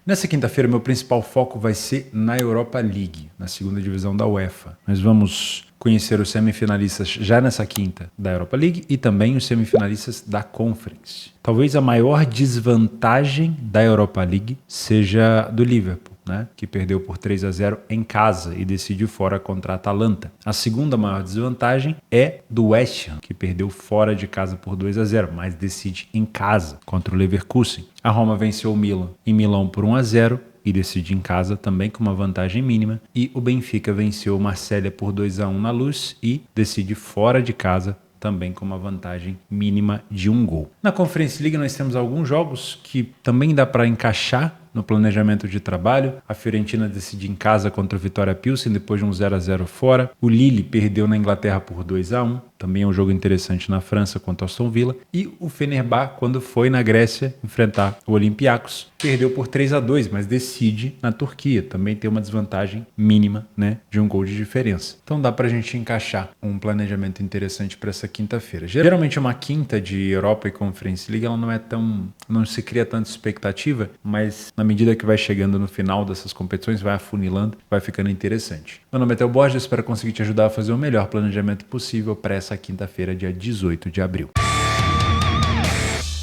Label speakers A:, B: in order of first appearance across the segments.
A: Nessa quinta-feira, meu principal foco vai ser na Europa League, na segunda divisão da UEFA. Nós vamos conhecer os semifinalistas já nessa quinta da Europa League e também os semifinalistas da Conference. Talvez a maior desvantagem da Europa League seja do Liverpool, né? Que perdeu por 3-0 em casa e decidiu fora contra a Atalanta. A segunda maior desvantagem é do West Ham, que perdeu fora de casa por 2-0, mas decide em casa contra o Leverkusen. A Roma venceu o Milan em Milão por 1-0 e decide em casa também com uma vantagem mínima. E o Benfica venceu o Marselha por 2-1 na Luz e decide fora de casa também com uma vantagem mínima de 1 gol. Na Conference League nós temos alguns jogos que também dá para encaixar no planejamento de trabalho. A Fiorentina decide em casa contra o Vitória Pilsen depois de um 0-0 fora. O Lille perdeu na Inglaterra por 2-1. Também é um jogo interessante na França contra o Aston Villa. E o Fenerbahçe, quando foi na Grécia enfrentar o Olympiacos, perdeu por 3-2, mas decide na Turquia. Também tem uma desvantagem mínima, né, de 1 gol de diferença. Então dá pra gente encaixar um planejamento interessante para essa quinta-feira. Geralmente uma quinta de Europa e Conference League ela não se cria tanta expectativa, mas na medida que vai chegando no final dessas competições, vai afunilando, vai ficando interessante. Meu nome é Theo Borges, espero conseguir te ajudar a fazer o melhor planejamento possível para essa quinta-feira, dia 18 de abril.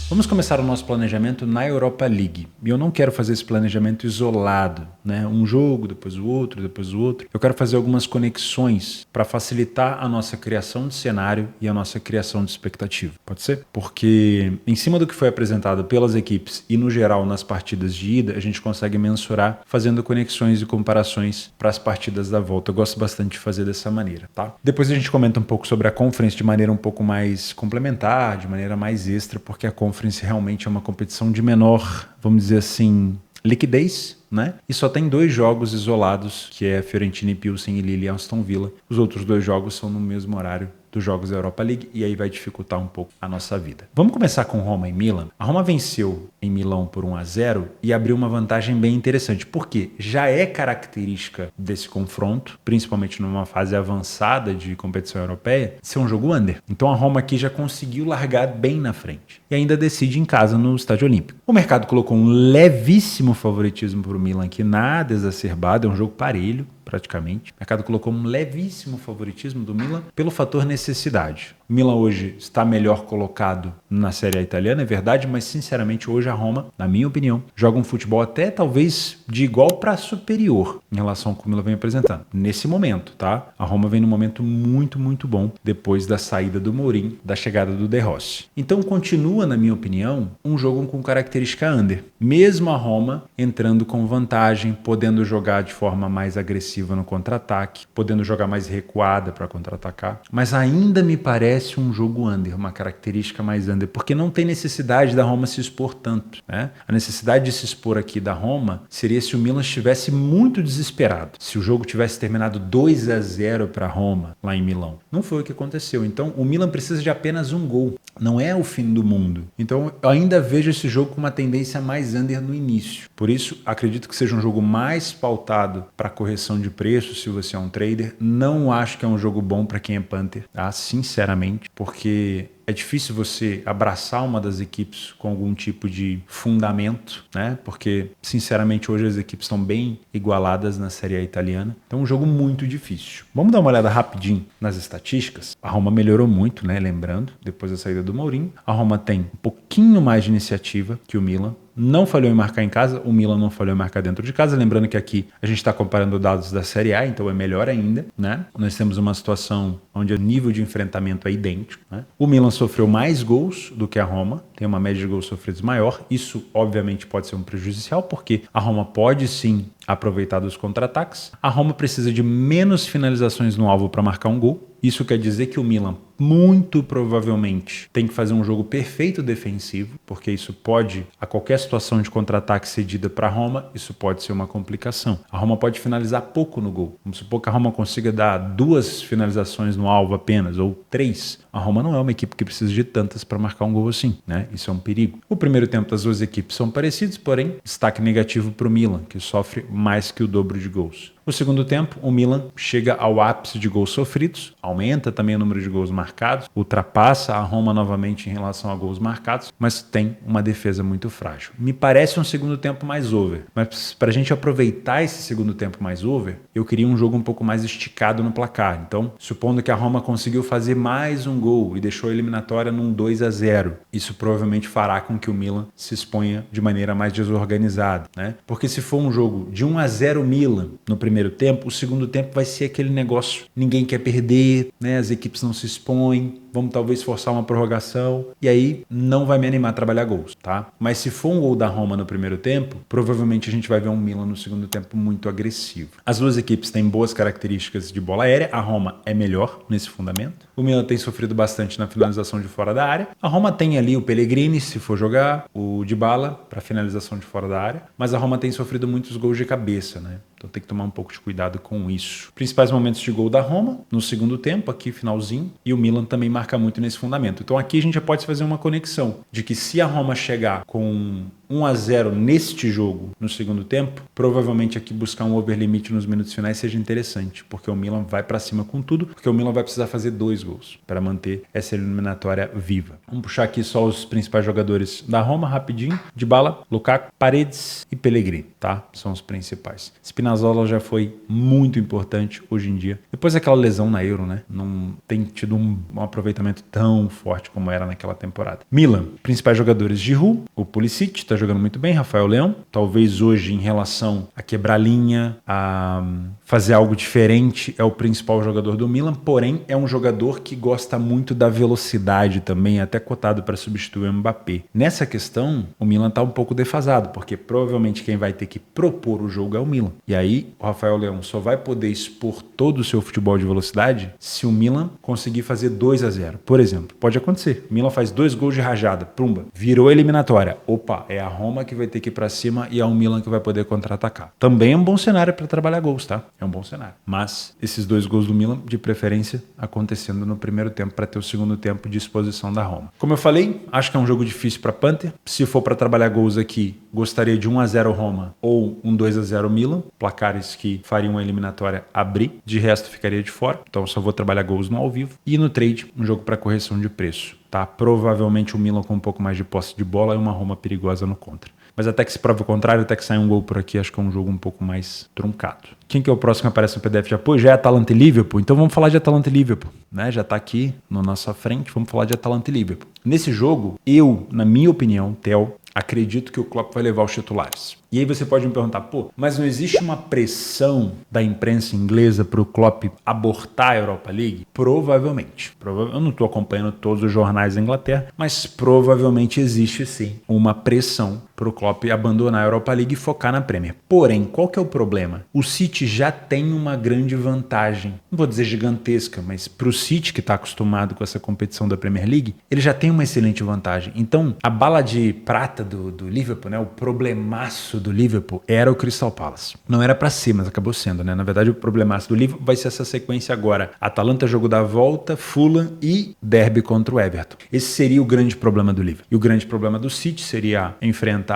A: Vamos começar o nosso planejamento na Europa League. E eu não quero fazer esse planejamento isolado, né? Um jogo, depois o outro, depois o outro. Eu quero fazer algumas conexões para facilitar a nossa criação de cenário e a nossa criação de expectativa. Pode ser? Porque em cima do que foi apresentado pelas equipes e no geral nas partidas de ida, a gente consegue mensurar fazendo conexões e comparações para as partidas da volta. Eu gosto bastante de fazer dessa maneira, tá? Depois a gente comenta um pouco sobre a Conference de maneira um pouco mais complementar, de maneira mais extra, porque a Conference realmente é uma competição de menor, vamos dizer assim, liquidez, né? E só tem 2 jogos isolados, que é Fiorentina e Pilsen e Lille e Aston Villa. Os outros 2 jogos são no mesmo horário dos jogos da Europa League e aí vai dificultar um pouco a nossa vida. Vamos começar com Roma e Milan. A Roma venceu em Milão por 1-0 e abriu uma vantagem bem interessante, porque já é característica desse confronto, principalmente numa fase avançada de competição europeia, ser um jogo under. Então a Roma aqui já conseguiu largar bem na frente e ainda decide em casa no Estádio Olímpico. O mercado colocou um levíssimo favoritismo para o Milan, que nada exacerbado, é um jogo parelho, praticamente. O mercado colocou um levíssimo favoritismo do Milan pelo fator necessidade. O Milan hoje está melhor colocado na Série A italiana, é verdade, mas sinceramente hoje a Roma, na minha opinião, joga um futebol até talvez de igual para superior em relação ao que o Milan vem apresentando. Nesse momento, tá? A Roma vem num momento muito, muito bom depois da saída do Mourinho, da chegada do De Rossi. Então continua, na minha opinião, um jogo com característica under. Mesmo a Roma entrando com vantagem, podendo jogar de forma mais agressiva no contra-ataque, podendo jogar mais recuada para contra-atacar, mas ainda me parece um jogo under, uma característica mais under, porque não tem necessidade da Roma se expor tanto, né? A necessidade de se expor aqui da Roma seria se o Milan estivesse muito desesperado, se o jogo tivesse terminado 2-0 para a Roma lá em Milão. Não foi o que aconteceu. Então o Milan precisa de apenas 1 gol. Não é o fim do mundo. Então eu ainda vejo esse jogo com uma tendência mais under no início. Por isso acredito que seja um jogo mais pautado para correção de preço, se você é um trader. Não acho que é um jogo bom para quem é punter, tá? Sinceramente, porque é difícil você abraçar uma das equipes com algum tipo de fundamento, né? Porque, sinceramente, hoje as equipes estão bem igualadas na Série A italiana. Então, é um jogo muito difícil. Vamos dar uma olhada rapidinho nas estatísticas. A Roma melhorou muito, né? Lembrando, depois da saída do Mourinho. A Roma tem um pouquinho mais de iniciativa que o Milan. Não falhou em marcar em casa, o Milan não falhou em marcar dentro de casa. Lembrando que aqui a gente está comparando dados da Série A, então é melhor ainda, né? Nós temos uma situação onde o nível de enfrentamento é idêntico, né? O Milan sofreu mais gols do que a Roma, tem uma média de gols sofridos maior. Isso, obviamente, pode ser um prejudicial, porque a Roma pode sim aproveitar dos contra-ataques. A Roma precisa de menos finalizações no alvo para marcar um gol. Isso quer dizer que o Milan, muito provavelmente, tem que fazer um jogo perfeito defensivo, porque isso pode, a qualquer situação de contra-ataque cedida para a Roma, isso pode ser uma complicação. A Roma pode finalizar pouco no gol. Vamos supor que a Roma consiga dar 2 finalizações no alvo apenas, ou 3. A Roma não é uma equipe que precisa de tantas para marcar um gol assim, né? Isso é um perigo. O primeiro tempo das 2 equipes são parecidos, porém, destaque negativo para o Milan, que sofre mais que o dobro de gols. O O segundo tempo, o Milan chega ao ápice de gols sofridos, aumenta também o número de gols marcados, ultrapassa a Roma novamente em relação a gols marcados, mas tem uma defesa muito frágil. Me parece um segundo tempo mais over, mas para a gente aproveitar esse segundo tempo mais over, eu queria um jogo um pouco mais esticado no placar. Então, supondo que a Roma conseguiu fazer mais um gol e deixou a eliminatória num 2-0, isso provavelmente fará com que o Milan se exponha de maneira mais desorganizada, né? Porque se for um jogo de 1-0 Milan no primeiro tempo, o segundo tempo vai ser aquele negócio, ninguém quer perder, né? As equipes não se expõem, vamos talvez forçar uma prorrogação, e aí não vai me animar a trabalhar gols, tá? Mas se for um gol da Roma no primeiro tempo, provavelmente a gente vai ver um Milan no segundo tempo muito agressivo. As duas equipes têm boas características de bola aérea, a Roma é melhor nesse fundamento. O Milan tem sofrido bastante na finalização de fora da área. A Roma tem ali o Pellegrini, se for jogar, o Dybala para finalização de fora da área, mas a Roma tem sofrido muitos gols de cabeça, né? Então tem que tomar um pouco de cuidado com isso. Principais momentos de gol da Roma, no segundo tempo, aqui finalzinho, e o Milan também marca muito nesse fundamento. Então aqui a gente já pode fazer uma conexão de que se a Roma chegar com 1-0 neste jogo no segundo tempo, provavelmente aqui buscar um over limite nos minutos finais seja interessante, porque o Milan vai para cima com tudo, porque o Milan vai precisar fazer 2 gols para manter essa eliminatória viva. Vamos puxar aqui só os principais jogadores da Roma rapidinho: Dybala, Lukaku, Paredes e Pellegrini, tá? São os principais. Spinazzola já foi muito importante hoje em dia. Depois daquela lesão na Euro, né? Não tem tido um aproveitamento tão forte como era naquela temporada. Milan, principais jogadores: Giroud, o Pulisic, tá jogando muito bem, Rafael Leão, talvez hoje em relação a quebrar linha, a fazer algo diferente, é o principal jogador do Milan, porém é um jogador que gosta muito da velocidade também, até cotado para substituir o Mbappé. Nessa questão, o Milan tá um pouco defasado, porque provavelmente quem vai ter que propor o jogo é o Milan. E aí, o Rafael Leão só vai poder expor todo o seu futebol de velocidade se o Milan conseguir fazer 2-0. Por exemplo, pode acontecer, o Milan faz 2 gols de rajada, pumba, virou a eliminatória. Opa, é a Roma que vai ter que ir para cima e é o Milan que vai poder contra-atacar. Também é um bom cenário para trabalhar gols, tá? É um bom cenário. Mas esses 2 gols do Milan, de preferência, acontecendo no primeiro tempo para ter o segundo tempo de exposição da Roma. Como eu falei, acho que é um jogo difícil para Panther. Se for para trabalhar gols aqui, gostaria de 1-0 Roma ou um 2-0 Milan, placares que fariam a eliminatória abrir. De resto, ficaria de fora. Então, só vou trabalhar gols no ao vivo. E no trade, um jogo para correção de preço. Tá? Provavelmente o Milan com um pouco mais de posse de bola e uma Roma perigosa no contra. Mas até que se prove o contrário, até que sai um gol por aqui, acho que é um jogo um pouco mais truncado. Quem que é o próximo que aparece no PDF de apoio? Já é Atalanta e Liverpool? Então vamos falar de Atalanta e Liverpool, né? Já tá aqui na nossa frente, vamos falar de Atalanta e Liverpool. Nesse jogo, eu, na minha opinião, Theo, acredito que o Klopp vai levar os titulares. E aí você pode me perguntar, pô, mas não existe uma pressão da imprensa inglesa para o Klopp abortar a Europa League? Provavelmente. Eu não estou acompanhando todos os jornais da Inglaterra, mas provavelmente existe sim uma pressão para o Klopp abandonar a Europa League e focar na Premier. Porém, qual que é o problema? O City já tem uma grande vantagem, não vou dizer gigantesca, mas para o City, que está acostumado com essa competição da Premier League, ele já tem uma excelente vantagem. Então, a bala de prata do Liverpool, né, o problemaço do Liverpool era o Crystal Palace. Não era para ser, mas acabou sendo, né? Na verdade, o problemaço do Liverpool vai ser essa sequência agora. Atalanta, jogo da volta, Fulham e derby contra o Everton. Esse seria o grande problema do Liverpool. E o grande problema do City seria enfrentar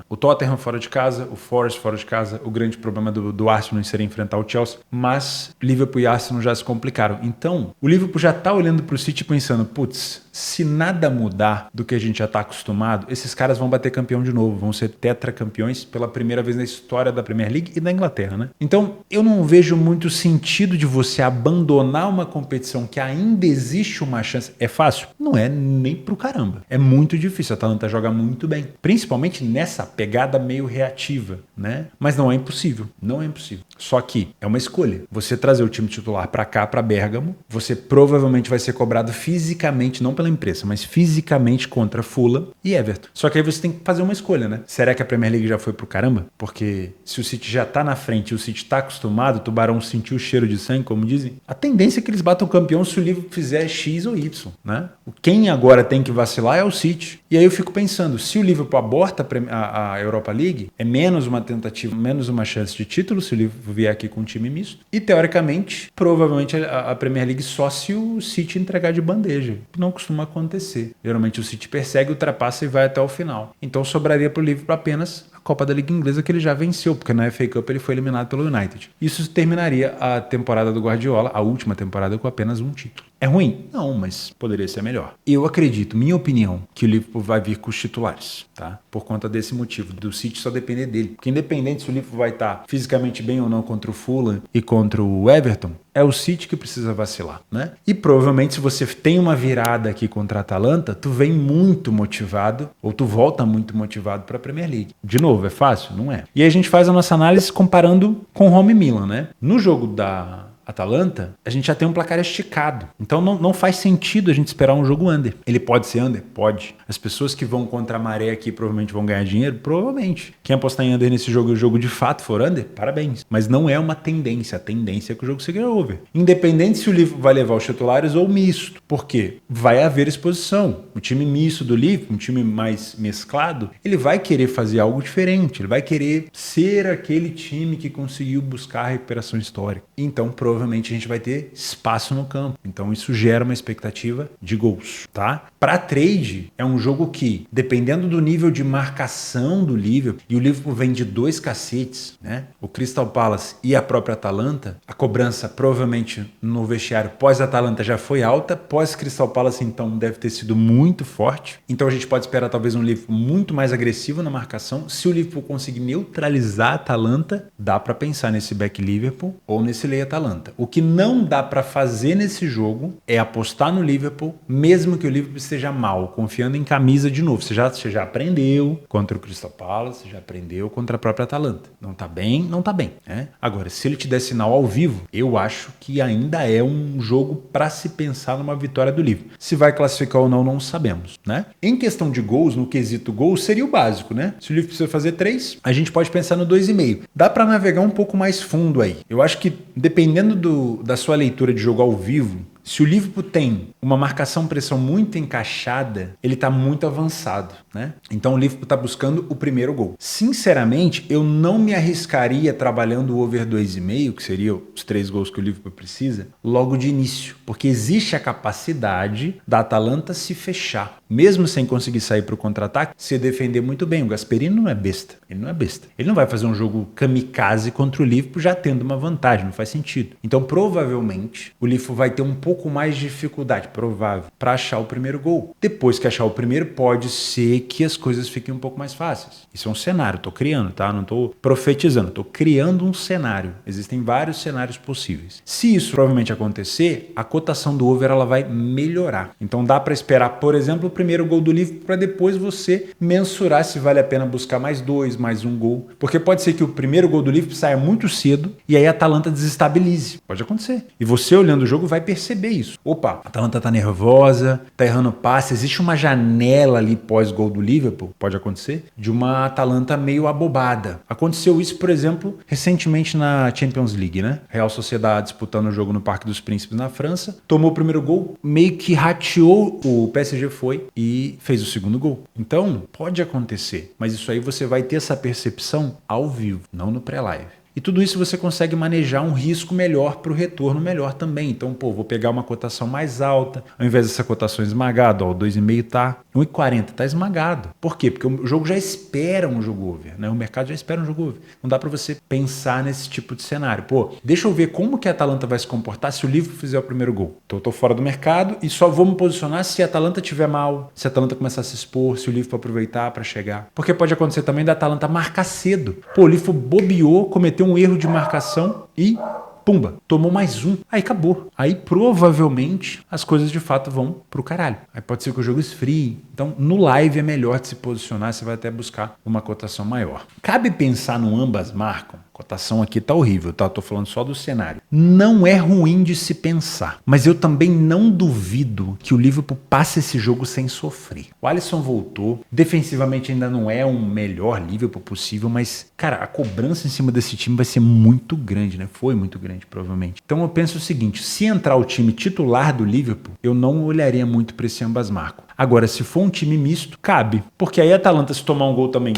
A: o Tottenham fora de casa, o Forest fora de casa. O grande problema do Arsenal seria enfrentar o Chelsea. Mas Liverpool e Arsenal já se complicaram. Então, o Liverpool já tá olhando pro City pensando, putz, se nada mudar do que a gente já tá acostumado, esses caras vão bater campeão de novo, vão ser tetracampeões pela primeira vez na história da Premier League e da Inglaterra, né? Então, eu não vejo muito sentido de você abandonar uma competição que ainda existe uma chance. É fácil? Não é nem pro caramba. É muito difícil. A Atalanta joga muito bem, principalmente nessa pegada meio reativa, né? Mas não é impossível. Não é impossível. Só que é uma escolha. Você trazer o time titular pra cá, pra Bérgamo, você provavelmente vai ser cobrado fisicamente, não pela imprensa, mas fisicamente contra Fulham e Everton. Só que aí você tem que fazer uma escolha, né? Será que a Premier League já foi pro caramba? Porque se o City já tá na frente e o City tá acostumado, o Tubarão sentiu o cheiro de sangue, como dizem, a tendência é que eles batam o campeão se o Liverpool fizer X ou Y, né? Quem agora tem que vacilar é o City. E aí eu fico pensando, se o Liverpool aborta a Europa League, é menos uma tentativa, menos uma chance de título se o Liverpool vier aqui com um time misto. E teoricamente, provavelmente a Premier League só se o City entregar de bandeja, que não costuma acontecer. Geralmente o City persegue, ultrapassa e vai até o final. Então sobraria para o Liverpool apenas a a Copa da Liga Inglesa que ele já venceu, porque na FA Cup ele foi eliminado pelo United. Isso terminaria a temporada do Guardiola, a última temporada, com apenas um título. É ruim? Não, mas poderia ser melhor. Eu acredito, minha opinião, que o Liverpool vai vir com os titulares, tá? Por conta desse motivo, do City só depender dele. Porque independente se o Liverpool vai estar fisicamente bem ou não contra o Fulham e contra o Everton, é o City que precisa vacilar, né? E provavelmente se você tem uma virada aqui contra a Atalanta, tu vem muito motivado, ou tu volta muito motivado para a Premier League. De novo, é fácil? Não é. E aí a gente faz a nossa análise comparando com o Home Milan, né? No jogo da Atalanta, a gente já tem um placar esticado. Então não faz sentido a gente esperar um jogo under. Ele pode ser under? Pode. As pessoas que vão contra a maré aqui provavelmente vão ganhar dinheiro? Provavelmente. Quem apostar em under nesse jogo e o jogo de fato for under? Parabéns. Mas não é uma tendência. A tendência é que o jogo seja over. Independente se o Liverpool vai levar os titulares ou misto. Por quê? Vai haver exposição. O time misto do Liverpool, um time mais mesclado, ele vai querer fazer algo diferente. Ele vai querer ser aquele time que conseguiu buscar a recuperação histórica. Então, provavelmente a gente vai ter espaço no campo. Então isso gera uma expectativa de gols, tá? Para trade, é um jogo que, dependendo do nível de marcação do Liverpool, e o Liverpool vem de 2 cacetes, né? O Crystal Palace e a própria Atalanta, a cobrança provavelmente no vestiário pós-Atalanta já foi alta, pós-Crystal Palace então deve ter sido muito forte. Então a gente pode esperar talvez um Liverpool muito mais agressivo na marcação. Se o Liverpool conseguir neutralizar a Atalanta, dá para pensar nesse back Liverpool ou nesse lei Atalanta. O que não dá para fazer nesse jogo é apostar no Liverpool, mesmo que o Liverpool esteja mal, confiando em camisa de novo. Você já aprendeu contra o Crystal Palace, já aprendeu contra a própria Atalanta. Não tá bem, não tá bem, né? Agora, se ele te der sinal ao vivo, eu acho que ainda é um jogo para se pensar numa vitória do Liverpool. Se vai classificar ou não sabemos, né? Em questão de gols, no quesito gols, seria o básico, né? Se o Liverpool precisa fazer 3, a gente pode pensar no 2,5. Dá para navegar um pouco mais fundo aí. Eu acho que dependendo da sua leitura de jogo ao vivo, se o Liverpool tem uma marcação-pressão muito encaixada, ele está muito avançado, né? Então o Liverpool está buscando o primeiro gol. Sinceramente, eu não me arriscaria trabalhando o over 2,5, que seria os 3 gols que o Liverpool precisa, logo de início, porque existe a capacidade da Atalanta se fechar. Mesmo sem conseguir sair para o contra-ataque, se defender muito bem. O Gasperini não é besta. Ele não é besta. Ele não vai fazer um jogo kamikaze contra o Liverpool já tendo uma vantagem. Não faz sentido. Então, provavelmente, o Liverpool vai ter um pouco mais de dificuldade, provável, para achar o primeiro gol. Depois que achar o primeiro, pode ser que as coisas fiquem um pouco mais fáceis. Isso é um cenário. Estou criando, tá? Não estou profetizando. Estou criando um cenário. Existem vários cenários possíveis. Se isso provavelmente acontecer, a cotação do over ela vai melhorar. Então, dá para esperar, por exemplo, o primeiro gol do Liverpool para depois você mensurar se vale a pena buscar mais 2, mais um gol. Porque pode ser que o primeiro gol do Liverpool saia muito cedo e aí a Atalanta desestabilize. Pode acontecer. E você olhando o jogo vai perceber isso. Opa, a Atalanta tá nervosa, tá errando passe. Existe uma janela ali pós-gol do Liverpool, pode acontecer, de uma Atalanta meio abobada. Aconteceu isso, por exemplo, recentemente na Champions League, né? Real Sociedade disputando o jogo no Parque dos Príncipes na França. Tomou o primeiro gol, meio que rateou, o PSG foi e fez o segundo gol. Então, pode acontecer, mas isso aí você vai ter essa percepção ao vivo, não no pré-live. E tudo isso você consegue manejar um risco melhor para o retorno melhor também. Então, vou pegar uma cotação mais alta, ao invés dessa cotação esmagada, o 2,5 tá 1,40, tá esmagado. Por quê? Porque o jogo já espera um jogo over, né? O mercado já espera um jogo over. Não dá para você pensar nesse tipo de cenário. Deixa eu ver como que a Atalanta vai se comportar se o Liverpool fizer o primeiro gol. Então, eu tô fora do mercado e só vou me posicionar se a Atalanta tiver mal, se a Atalanta começar a se expor, se o Liverpool aproveitar para chegar. Porque pode acontecer também da Atalanta marcar cedo. O Liverpool bobeou, cometeu um erro de marcação e pumba, tomou mais um. Aí acabou. Aí provavelmente as coisas de fato vão pro caralho. Aí pode ser que o jogo esfrie. Então no live é melhor de se posicionar, você vai até buscar uma cotação maior. Cabe pensar no ambas marcam. A cotação aqui tá horrível, tá? Eu tô falando só do cenário. Não é ruim de se pensar, mas eu também não duvido que o Liverpool passe esse jogo sem sofrer. O Alisson voltou, defensivamente ainda não é um melhor Liverpool possível, mas, cara, a cobrança em cima desse time vai ser muito grande, né? Foi muito grande, provavelmente. Então eu penso o seguinte, se entrar o time titular do Liverpool, eu não olharia muito para esse ambas marcam. Agora, se for um time misto, cabe, porque aí a Atalanta se tomar um gol também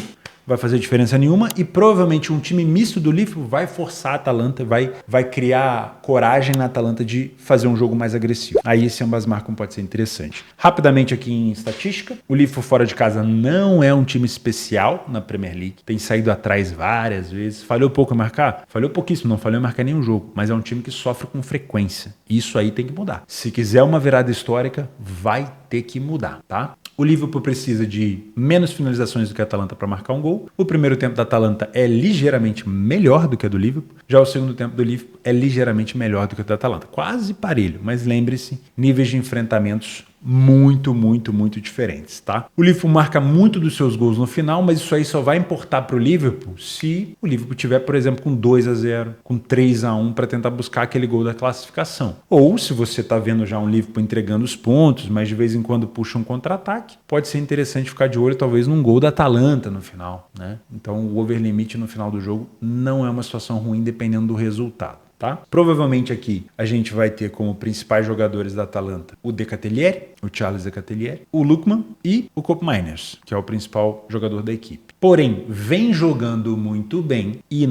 A: vai fazer diferença nenhuma e provavelmente um time misto do Liverpool vai forçar a Atalanta, vai criar coragem na Atalanta de fazer um jogo mais agressivo. Aí esse ambas marcam pode ser interessante. Rapidamente aqui em estatística, o Liverpool fora de casa não é um time especial na Premier League, tem saído atrás várias vezes, falhou pouco em marcar? Falhou pouquíssimo, não falhou em marcar nenhum jogo, mas é um time que sofre com frequência. Isso aí tem que mudar. Se quiser uma virada histórica, vai ter que mudar, tá? O Liverpool precisa de menos finalizações do que a Atalanta para marcar um gol. O primeiro tempo da Atalanta é ligeiramente melhor do que a do Liverpool. Já o segundo tempo do Liverpool é ligeiramente melhor do que o da Atalanta. Quase parelho, mas lembre-se, níveis de enfrentamentos muito diferentes, tá? O Liverpool marca muito dos seus gols no final, mas isso aí só vai importar para o Liverpool se o Liverpool tiver, por exemplo, com 2-0, com 3-1 para tentar buscar aquele gol da classificação. Ou se você está vendo já um Liverpool entregando os pontos, mas de vez em quando puxa um contra-ataque, pode ser interessante ficar de olho talvez num gol da Atalanta no final, né? Então o over limite no final do jogo não é uma situação ruim dependendo do resultado. Tá? Provavelmente aqui a gente vai ter como principais jogadores da Atalanta o De Ketelaere, o Charles De Ketelaere, o Lookman e o Koopmeiners, que é o principal jogador da equipe. Porém, vem jogando muito bem e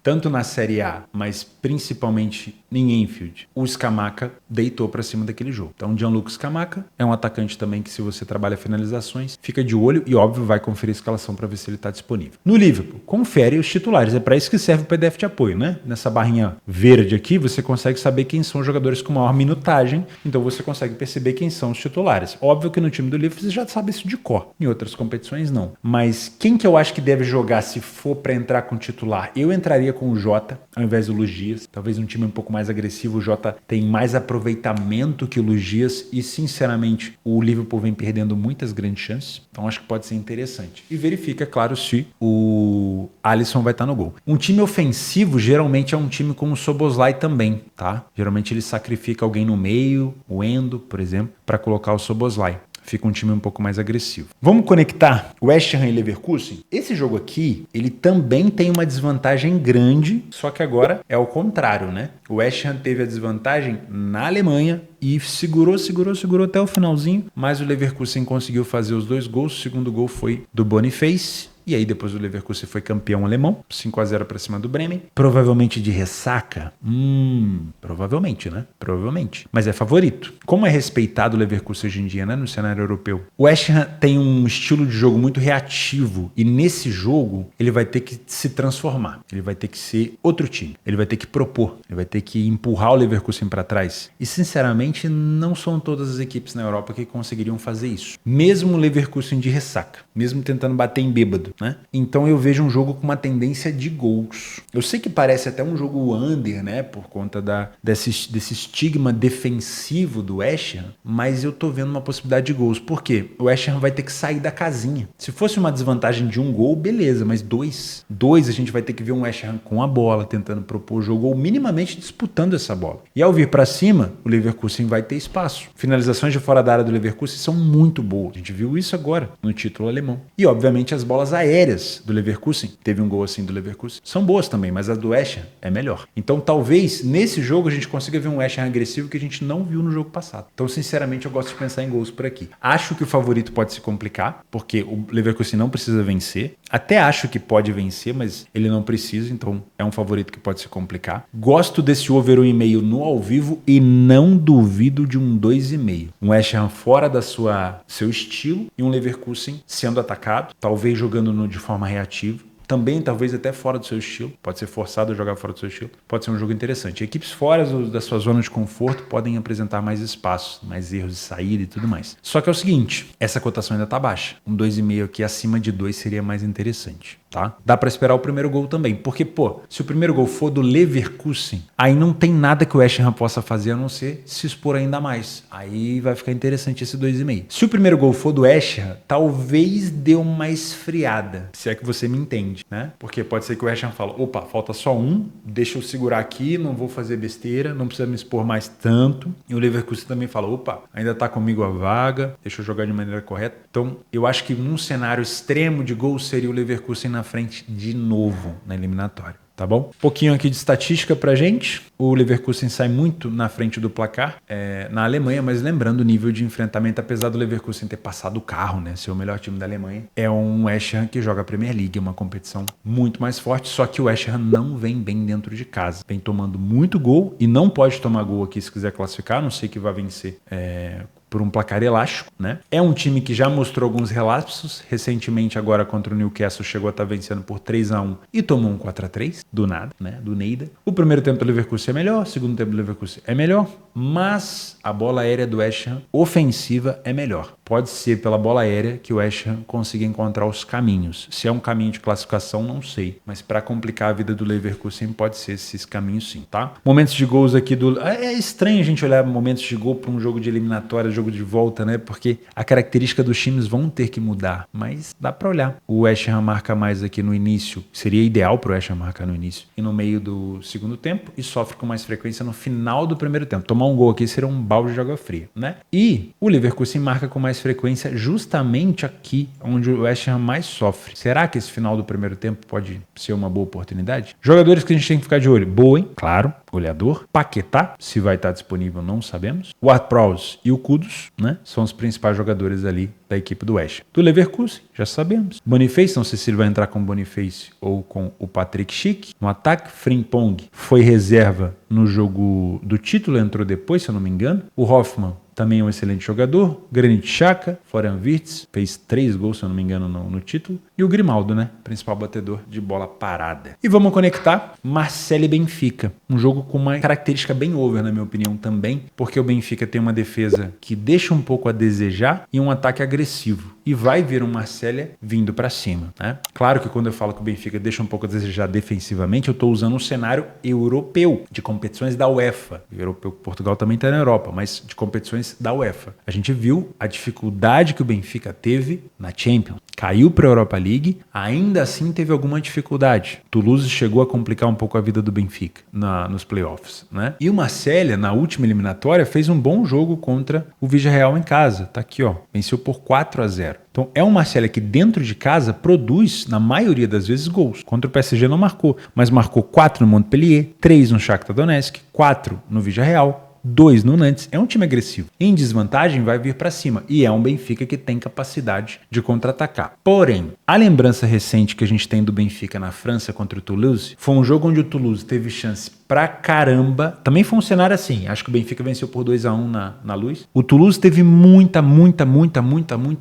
A: tanto na Série A, mas principalmente em Anfield, o Scamacca deitou para cima daquele jogo. Então, Gianluca Scamacca é um atacante também que, se você trabalha finalizações, fica de olho e, óbvio, vai conferir a escalação para ver se ele está disponível. No Liverpool, confere os titulares. É para isso que serve o PDF de apoio, né? Nessa barrinha verde aqui, você consegue saber quem são os jogadores com maior minutagem, então você consegue perceber quem são os titulares. Óbvio que no time do Liverpool você já sabe isso de cor, em outras competições não. Mas quem que eu acho que deve jogar se for para entrar com titular? Eu entraria com o Jota ao invés do Luiz Dias. Talvez um time um pouco mais agressivo, o Jota tem mais aproveitamento que o Luiz Dias e, sinceramente, o Liverpool vem perdendo muitas grandes chances, então acho que pode ser interessante. E verifica, claro, se o Alisson vai estar no gol. Um time ofensivo geralmente é um time como o Szoboszlai também, tá? Geralmente ele sacrifica alguém no meio, o Endo, por exemplo, para colocar o Szoboszlai. Fica um time um pouco mais agressivo. Vamos conectar West Ham e Leverkusen? Esse jogo aqui, ele também tem uma desvantagem grande, só que agora é o contrário, né? O West Ham teve a desvantagem na Alemanha e segurou até o finalzinho, mas o Leverkusen conseguiu fazer os 2 gols. O segundo gol foi do Boniface. E aí depois o Leverkusen foi campeão alemão, 5-0 para cima do Bremen. Provavelmente de ressaca? Provavelmente, né? Provavelmente. Mas é favorito. Como é respeitado o Leverkusen hoje em dia, né? No cenário europeu. O West Ham tem um estilo de jogo muito reativo e nesse jogo ele vai ter que se transformar. Ele vai ter que ser outro time. Ele vai ter que propor. Ele vai ter que empurrar o Leverkusen para trás. E sinceramente não são todas as equipes na Europa que conseguiriam fazer isso. Mesmo o Leverkusen de ressaca. Mesmo tentando bater em bêbado. Né? Então eu vejo um jogo com uma tendência de gols. Eu sei que parece até um jogo under, né? Por conta desse estigma defensivo do West Ham, mas eu tô vendo uma possibilidade de gols. Por quê? O West Ham vai ter que sair da casinha. Se fosse uma desvantagem de 1 gol, beleza, mas 2 a gente vai ter que ver um West Ham com a bola, tentando propor o jogo ou minimamente disputando essa bola. E ao vir para cima, o Leverkusen vai ter espaço. Finalizações de fora da área do Leverkusen são muito boas. A gente viu isso agora no título alemão. E obviamente as bolas aéreas do Leverkusen, teve um gol assim do Leverkusen, são boas também, mas a do West Ham é melhor. Então talvez nesse jogo a gente consiga ver um West Ham agressivo que a gente não viu no jogo passado. Então sinceramente eu gosto de pensar em gols por aqui. Acho que o favorito pode se complicar, porque o Leverkusen não precisa vencer. Até acho que pode vencer, mas ele não precisa, então é um favorito que pode se complicar. Gosto desse over 1,5 no ao vivo e não duvido de um 2,5. Um West Ham fora da seu estilo e um Leverkusen sendo atacado, talvez jogando de forma reativa. Também, talvez até fora do seu estilo. Pode ser forçado a jogar fora do seu estilo. Pode ser um jogo interessante. Equipes fora da sua zona de conforto podem apresentar mais espaço, mais erros de saída e tudo mais. Só que é o seguinte, essa cotação ainda está baixa. Um 2,5 aqui acima de 2 seria mais interessante. Tá? Dá para esperar o primeiro gol também. Porque, se o primeiro gol for do Leverkusen, aí não tem nada que o West Ham possa fazer a não ser se expor ainda mais. Aí vai ficar interessante esse 2,5. Se o primeiro gol for do West Ham, talvez dê uma esfriada. Se é que você me entende, né? Porque pode ser que o West Ham fale, opa, falta só um, deixa eu segurar aqui, não vou fazer besteira, não precisa me expor mais tanto. E o Leverkusen também fala, opa, ainda tá comigo a vaga, deixa eu jogar de maneira correta. Então, eu acho que num cenário extremo de gol seria o Leverkusen na na frente de novo na eliminatória. Tá bom? Um pouquinho aqui de estatística pra gente. O Leverkusen sai muito na frente do placar na Alemanha, mas lembrando o nível de enfrentamento, apesar do Leverkusen ter passado o carro, né? Ser o melhor time da Alemanha, é um West Ham que joga a Premier League, é uma competição muito mais forte, só que o West Ham não vem bem dentro de casa. Vem tomando muito gol e não pode tomar gol aqui se quiser classificar, a não sei que vai vencer por um placar elástico, né? É um time que já mostrou alguns relapsos. Recentemente, agora contra o Newcastle, chegou a estar vencendo por 3-1 e tomou um 4-3, do nada, né? Do Neida. O primeiro tempo do Leverkusen é melhor, o segundo tempo do Leverkusen é melhor, mas a bola aérea do West Ham ofensiva é melhor. Pode ser pela bola aérea que o West Ham consiga encontrar os caminhos. Se é um caminho de classificação, não sei. Mas para complicar a vida do Leverkusen, pode ser esses caminhos sim, tá? Momentos de gols aqui do... É estranho a gente olhar momentos de gol para um jogo de eliminatória, jogo de volta, né? Porque a característica dos times vão ter que mudar. Mas dá para olhar. O West Ham marca mais aqui no início. Seria ideal para o West Ham marcar no início. E no meio do segundo tempo. E sofre com mais frequência no final do primeiro tempo. Tomar um gol aqui seria um balde de água fria, né? E o Leverkusen marca com mais frequência justamente aqui, onde o West Ham mais sofre. Será que esse final do primeiro tempo pode ser uma boa oportunidade? Jogadores que a gente tem que ficar de olho. Bowen, claro, goleador. Paquetá, se vai estar disponível, não sabemos. O Ward-Prowse e o Kudus, né? São os principais jogadores ali da equipe do West Ham. Do Leverkusen, já sabemos. Boniface, não sei se ele vai entrar com o Boniface ou com o Patrick Schick. No ataque, Frimpong foi reserva no jogo do título, entrou depois, se eu não me engano. O Hoffmann também é um excelente jogador. Granit Xhaka, Florian Wirtz, fez 3 gols, se eu não me engano, no título. E o Grimaldo, né? Principal batedor de bola parada. E vamos conectar Marseille e Benfica. Um jogo com uma característica bem over, na minha opinião, também. Porque o Benfica tem uma defesa que deixa um pouco a desejar e um ataque agressivo. E vai vir um Marseille vindo para cima, né? Claro que quando eu falo que o Benfica deixa um pouco a desejar defensivamente, eu estou usando um cenário europeu, de competições da UEFA. O europeu, Portugal também está na Europa, mas de competições da UEFA. A gente viu a dificuldade que o Benfica teve na Champions. Caiu para a Europa League, ainda assim teve alguma dificuldade. Toulouse chegou a complicar um pouco a vida do Benfica nos playoffs, né? E o Marseille, na última eliminatória, fez um bom jogo contra o Villarreal em casa. Tá aqui, ó. Venceu por 4-0. Então é um Marseille que dentro de casa produz, na maioria das vezes, gols. Contra o PSG não marcou, mas marcou 4 no Montpellier, 3 no Shakhtar Donetsk, 4 no Villarreal, 2 no Nantes. É um time agressivo. Em desvantagem, vai vir para cima. E é um Benfica que tem capacidade de contra-atacar. Porém, a lembrança recente que a gente tem do Benfica na França contra o Toulouse foi um jogo onde o Toulouse teve chance pra caramba. Também foi um cenário assim. Acho que o Benfica venceu por 2-1 na Luz. O Toulouse teve muita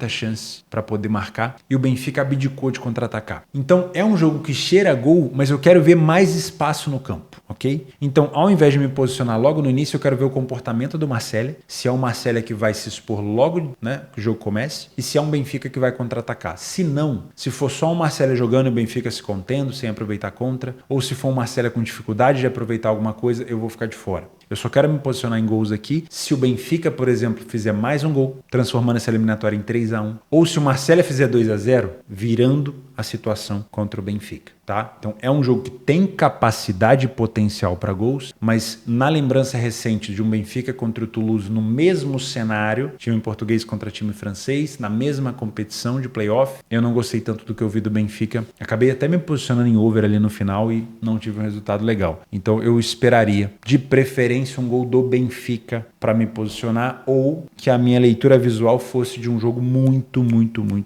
A: chance para poder marcar. E o Benfica abdicou de contra-atacar. Então, é um jogo que cheira a gol, mas eu quero ver mais espaço no campo, ok? Então, ao invés de me posicionar logo no início, eu quero ver o comportamento do Marseille, se é um Marseille que vai se expor logo, né, que o jogo comece, e se é um Benfica que vai contra-atacar. Se não, se for só um Marseille jogando e o Benfica se contendo, sem aproveitar contra, ou se for um Marseille com dificuldade de aproveitar alguma coisa, eu vou ficar de fora. Eu só quero me posicionar em gols aqui se o Benfica, por exemplo, fizer mais um gol, transformando essa eliminatória em 3-1, ou se o Marseille fizer 2-0, virando a situação contra o Benfica, tá? Então é um jogo que tem capacidade e potencial para gols, mas na lembrança recente de um Benfica contra o Toulouse no mesmo cenário, time português contra time francês, na mesma competição de playoff, eu não gostei tanto do que eu vi do Benfica. Acabei até me posicionando em over ali no final e não tive um resultado legal. Então eu esperaria, de preferência, um gol do Benfica para me posicionar, ou que a minha leitura visual fosse de um jogo muito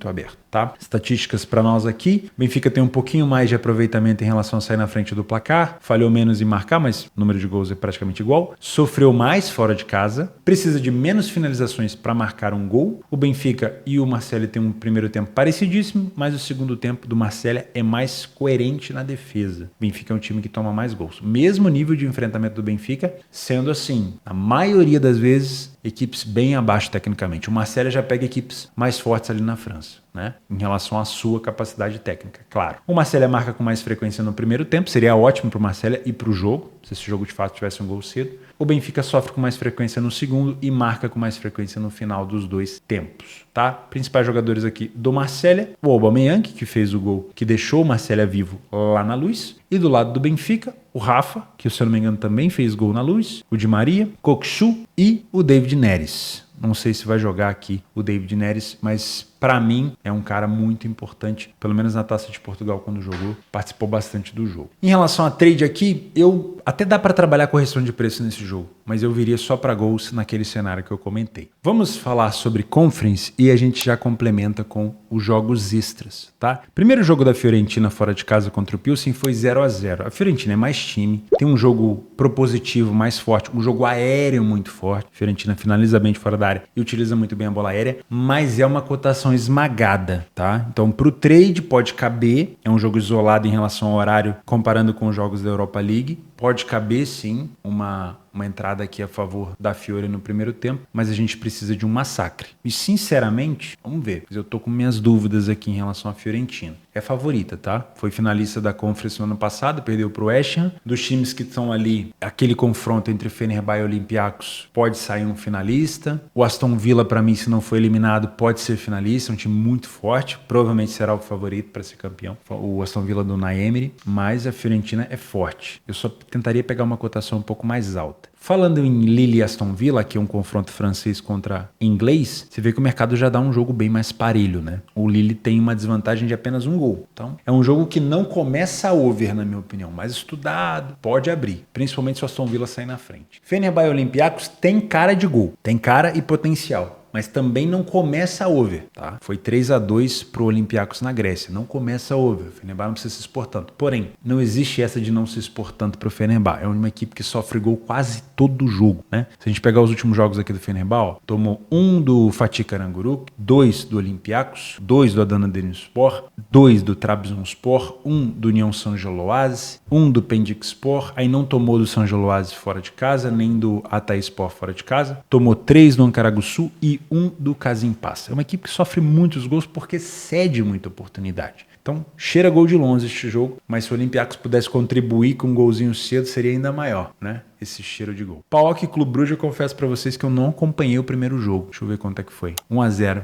A: aberto, tá? Estatísticas para nós aqui. Benfica tem um pouquinho mais de aproveitamento em relação a sair na frente do placar, falhou menos em marcar, mas o número de gols é praticamente igual. Sofreu mais fora de casa, precisa de menos finalizações para marcar um gol. O Benfica e o Marseille têm um primeiro tempo parecidíssimo, mas o segundo tempo do Marseille é mais coerente na defesa. O Benfica é um time que toma mais gols. Mesmo nível de enfrentamento do Benfica, sendo assim, a maioria das vezes, equipes bem abaixo tecnicamente. O Marseille já pega equipes mais fortes ali na França, né? Em relação à sua capacidade técnica, claro. O Marseille marca com mais frequência no primeiro tempo, seria ótimo para o Marseille e para o jogo, se esse jogo de fato tivesse um gol cedo. O Benfica sofre com mais frequência no segundo e marca com mais frequência no final dos dois tempos, tá? Principais jogadores aqui do Marseille, o Aubameyang, que fez o gol que deixou o Marseille vivo lá na Luz, e do lado do Benfica, o Rafa, que se eu não me engano também fez gol na Luz, o Di Maria, Coxu e o David Neres. Não sei se vai jogar aqui o David Neres, mas para mim, é um cara muito importante, pelo menos na Taça de Portugal quando jogou, participou bastante do jogo. Em relação a trade aqui, eu até dá para trabalhar correção de preço nesse jogo, mas eu viria só para gols naquele cenário que eu comentei. Vamos falar sobre Conference e a gente já complementa com os jogos extras, tá? Primeiro jogo da Fiorentina fora de casa contra o Pilsen foi 0-0. A Fiorentina é mais time, tem um jogo propositivo mais forte, um jogo aéreo muito forte. A Fiorentina finaliza bem de fora da área e utiliza muito bem a bola aérea, mas é uma cotação esmagada, tá? Então pro trade pode caber, é um jogo isolado em relação ao horário, comparando com os jogos da Europa League. Pode caber sim uma entrada aqui a favor da Fiore no primeiro tempo, mas a gente precisa de um massacre. E sinceramente, vamos ver, eu tô com minhas dúvidas aqui em relação à Fiorentina. É favorita, tá? Foi finalista da Conference no ano passado, perdeu pro West Ham. Dos times que estão ali, aquele confronto entre Fenerbahçe e Olympiacos, pode sair um finalista. O Aston Villa, para mim, se não for eliminado, pode ser finalista, é um time muito forte, provavelmente será o favorito para ser campeão, o Aston Villa do Unai Emery, mas a Fiorentina é forte. Eu só tentaria pegar uma cotação um pouco mais alta. Falando em Lille e Aston Villa, que é um confronto francês contra inglês, você vê que o mercado já dá um jogo bem mais parelho, né? O Lille tem uma desvantagem de apenas um gol. Então, é um jogo que não começa over, na minha opinião, mas estudado, pode abrir, principalmente se o Aston Villa sair na frente. Fenerbahçe e Olympiacos tem cara de gol, tem cara e potencial, mas também não começa over, tá? Foi 3-2 pro Olympiacos na Grécia, não começa over, o Fenerbahçe não precisa se expor tanto. Porém, não existe essa de não se expor tanto pro Fenerbahçe, é uma equipe que sofre gol quase todo jogo, né? Se a gente pegar os últimos jogos aqui do Fenerbahçe, ó, tomou 1 do Fatih Karagümrük, 2 do Olympiacos, 2 do Adana Demirspor, 2 do Trabzonspor, 1 do União Saint-Gilloise, 1 do Pendikspor, aí não tomou do Saint-Gilloise fora de casa, nem do Hatayspor fora de casa, tomou 3 do Ankaraguçu e 1 do Kasimpasa. É uma equipe que sofre muitos gols porque cede muita oportunidade. Então, cheira gol de longe este jogo, mas se o Olympiacos pudesse contribuir com um golzinho cedo, seria ainda maior, né? Esse cheiro de gol. PAOK e Clube Brugge, eu confesso pra vocês que eu não acompanhei o primeiro jogo. Deixa eu ver quanto é que foi. 1-0.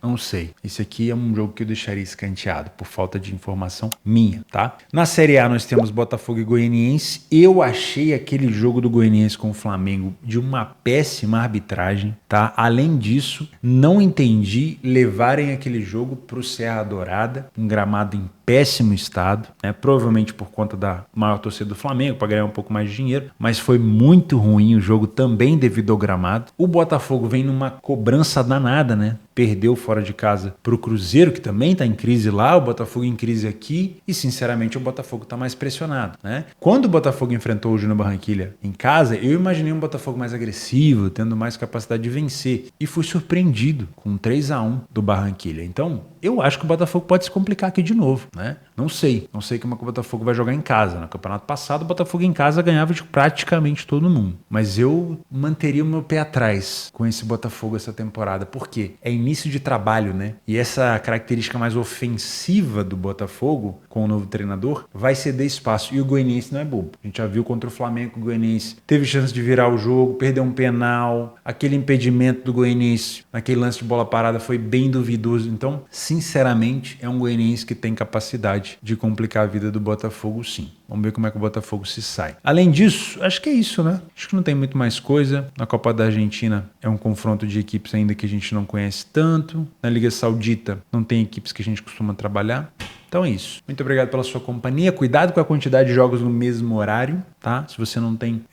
A: Não sei. Esse aqui é um jogo que eu deixaria escanteado por falta de informação minha, tá? Na Série A nós temos Botafogo e Goianiense. Eu achei aquele jogo do Goianiense com o Flamengo de uma péssima arbitragem, tá? Além disso, não entendi levarem aquele jogo pro Serra Dourada, um gramado em péssimo estado, né? Provavelmente por conta da maior torcida do Flamengo, para ganhar um pouco mais de dinheiro, mas foi muito ruim o jogo também devido ao gramado. O Botafogo vem numa cobrança danada, né? Perdeu fora de casa para o Cruzeiro, que também está em crise lá, o Botafogo em crise aqui, e sinceramente o Botafogo está mais pressionado, né? Quando o Botafogo enfrentou o Júnior Barranquilla em casa, eu imaginei um Botafogo mais agressivo, tendo mais capacidade de vencer, e fui surpreendido com 3-1 do Barranquilla. Então, eu acho que o Botafogo pode se complicar aqui de novo, né? Não sei como é que o Botafogo vai jogar em casa. No campeonato passado, o Botafogo em casa ganhava de praticamente todo mundo. Mas eu manteria o meu pé atrás com esse Botafogo essa temporada. Por quê? É início de trabalho, né? E essa característica mais ofensiva do Botafogo, com o novo treinador, vai ceder espaço. E o Goianiense não é bobo. A gente já viu contra o Flamengo que o Goianiense teve chance de virar o jogo, perdeu um penal, aquele impedimento do Goianiense, naquele lance de bola parada foi bem duvidoso. Então, sinceramente, é um Goianiense que tem capacidade de complicar a vida do Botafogo, sim. Vamos ver como é que o Botafogo se sai. Além disso, acho que é isso, né? Acho que não tem muito mais coisa. Na Copa da Argentina é um confronto de equipes ainda que a gente não conhece tanto. Na Liga Saudita não tem equipes que a gente costuma trabalhar. Então é isso. Muito obrigado pela sua companhia. Cuidado com a quantidade de jogos no mesmo horário, tá? Se você não tem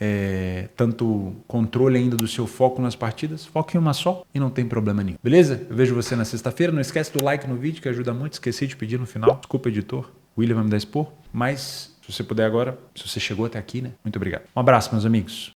A: tanto controle ainda do seu foco nas partidas, foque em uma só e não tem problema nenhum. Beleza? Eu vejo você na sexta-feira. Não esquece do like no vídeo que ajuda muito. Esqueci de pedir no final. Desculpa, editor. O William vai me dar expor. Mas se você puder agora, se você chegou até aqui, né? Muito obrigado. Um abraço, meus amigos.